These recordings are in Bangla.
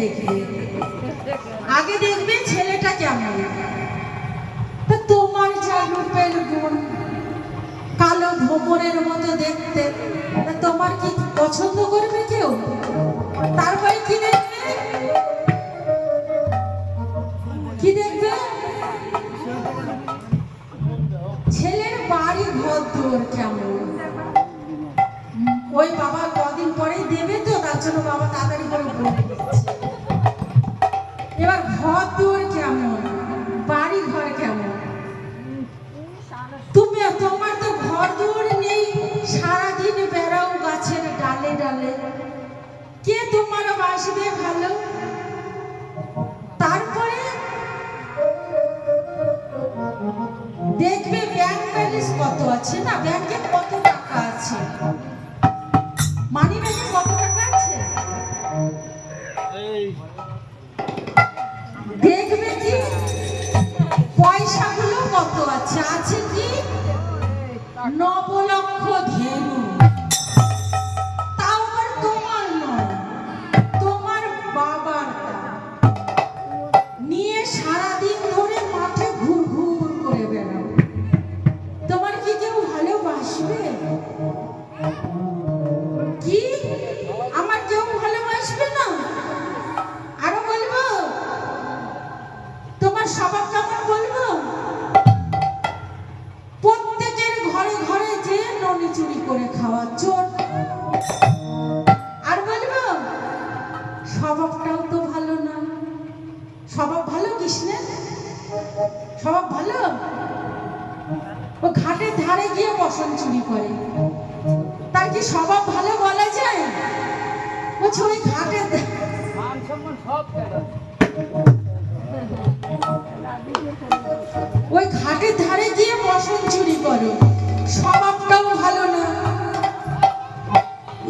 দেখবে, আগে দেখবে ছেলেটা কেমন। তা তোমার যা রূপের গুণ, কালো ভোমরের মতো দেখতে, তা তোমার কি পছন্দ করবে কেউ? তারপরে কি দেখবে, কি দেখবে? ছেলের বাড়ি ঘর দূর কেমন। ওই বাবা কদিন পরেই দেবে তো, তার জন্য বাবা তাড়াতাড়ি করে বলে দিচ্ছে। এবার ঘর দূর কেমন, বাড়ি ঘর কেমন। তুমি তোমার তো ঘর দূর নেই, সারাদিন বেড়াও গাছের ডালে ডালে, কে তোমার বাসবে ভালো? তারপরে দেখবে ব্যাংক ব্যালেন্স কত আছে, না ব্যাংকে কত টাকা আছে, মানি ব্যাগে কত টাকা আছে, দেখবে কি পয়সাগুলো কত আছে, আছে কি 9 লক্ষ ধেনু। তাও আবার তোমার নয়, তোমার বাবার নিয়ে সারাদিন ধরে মাঠে ঘুর ঘুর করে বেড়াও। তোমার কি কেউ ভালোবাসবে? কি আমার কেউ ভালোবাসবে না? আরো বলবো তোমার স্বভাব কেমন বলবো? প্রত্যেকের ঘরে ঘরে যে ননি চুরি করে খাওয়া চোর। আর বলবো স্বভাবটাও তো ভালো না। স্বভাব ভালো কৃষ্ণের, স্বভাব ভালো। ও ঘাটের ধারে গিয়ে বসন চুরি করে, তার কি স্বভাব ভালো বলা যায়? বলছে ওই ঘাটের ওই ঘাটের ধারে গিয়ে বসন চুরি করো, স্বভাবটাও ভালো না।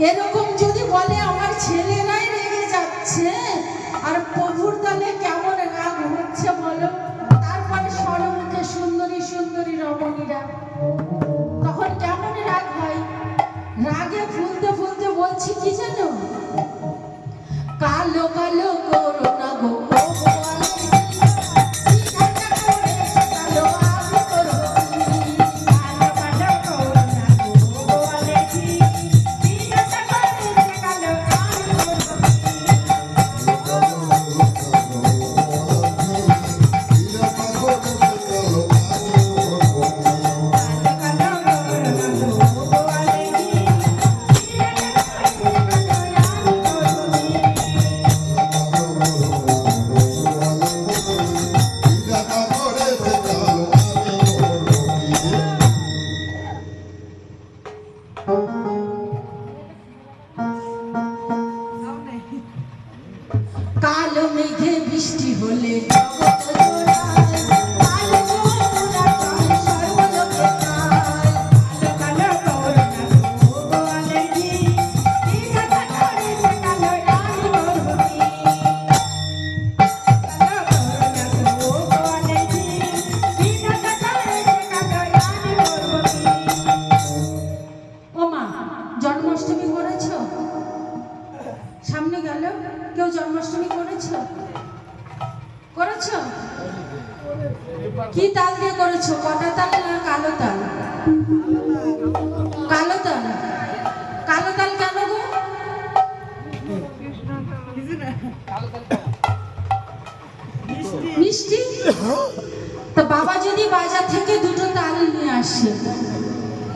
এরকম যদি বলে আমার ছেলেরাই রেগে যাচ্ছে, আর প্রভুর তালে কেমন রাগ হচ্ছে বলো। তারপরে স্বরমুখে সুন্দরী সুন্দরী রমণীরা, তখন কেমন রাগ হয়। রাগে ফুলতে ফুলতে বলছি কি জানো, কালো কালো করো না গো কালো মেঘে বৃষ্টি হলে জন্মাষ্টমী করেছ? সামনে গেল কেউ জন্মাষ্টমী করেছ? করেছ? কি তাল দিয়ে করেছো? কটা তাল না কালো তাল? কালো তাল। কালো তাল কেন গো? মিষ্টি। তো বাবা যদি বাজার থেকে দুটো তাল নিয়ে আসে,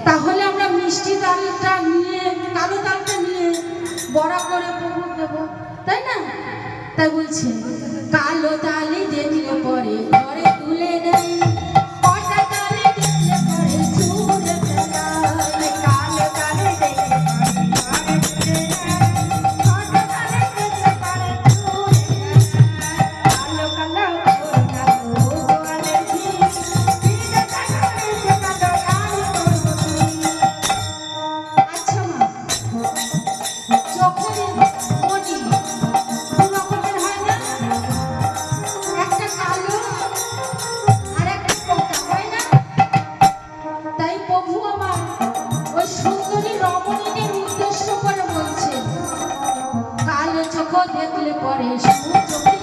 তাহলে আমরা মিষ্টি তালটা নিয়ে কালো তালটা নিয়ে বড়া করে প্রভু দেব, তাই না? তাই বলছে কালো তালে দেখলে পরে ঘরে তুলে নেই, কটা তালে দেখলে পরে চুলে ফেলায়, কালো তালে দেখলে পরে ঘরে তুলে নেই, কটা তালে দেখলে পরে চুলে ফেলায়, কালো কালো কালো গোয়ালে ঝি, দিনে কালো এসে কালো কালো করবো কি। আচ্ছা মা, চোখের মনি দু রকমের হয় না? একটা কালো আর একটা পোকা, হয় না? তাই প্রভু আমার ওই সুন্দরী রমণীকে নির্দেশ করে বলছে, কালো চোখ দেখলে পরে সূর্য